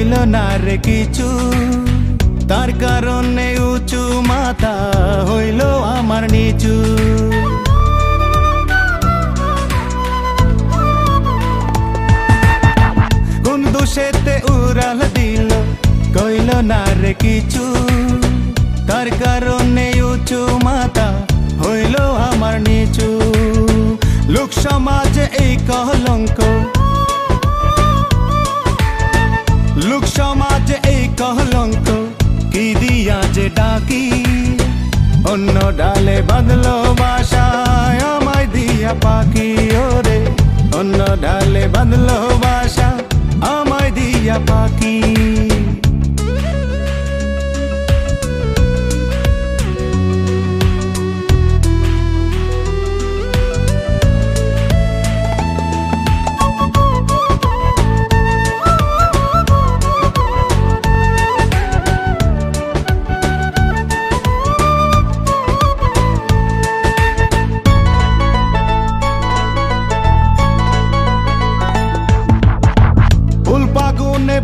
হইল না রে কিছু, তার কারণে উঁচু মাথা হইল আমার নিচু। কোন দোষেতে উড়াল দিল কইল না রে কিছু, তার কারণে উঁচু মাথা হইল আমার নিচু। লোক সমাজে এই কলঙ্ক, লোক সমাজে এই কলঙ্ক কি দিয়া যে ডাকি। অন্য ডালে বাঁধলো বাসা আমায় দিয়া পাখি, ওরে অন্য ডালে বাঁধলো বাসা আমায় দিয়া পাখি।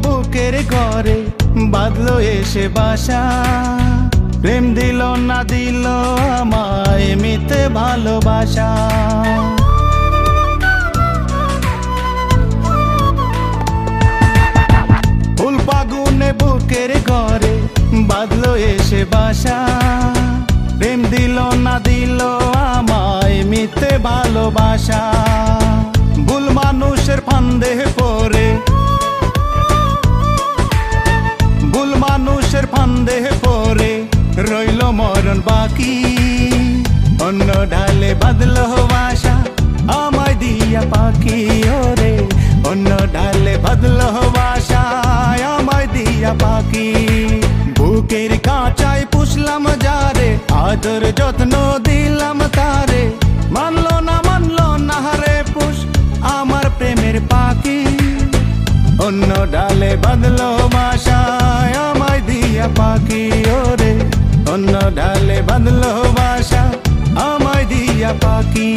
বুকের ঘরে বাঁধলো এসে বাসা, প্রেম দিল না দিল আমায় মিথ্যে ভালোবাসা। ফুল ফাগুনে বুকের ঘরে বাঁধলো এসে বাসা, প্রেম দিল না দিল আমায় মিথ্যে ভালোবাসা। ভুল মানুষের ফান্দে পড়ে, ভুল মানুষের ফান্দে পড়ে রইল মরণ বাকি। অন্য ঢালে বাঁধলো বাসা আমায় দিয়া পাখি, ওরে অন্য ঢালে বাঁধলো বাসা আমায় দিয়া পাখি। বুকের কাঁচায় পুষলাম যারে, আদর যত্ন দিলাম তারে, মানলো না রে পুষ আমার প্রেমের পাখি। অন্য ডালে বাঁধলো বাসা আমায় দিয়া পাখি, ওরে অন্য ডালে বাঁধলো বাসা আমায় দিয়া পাখি।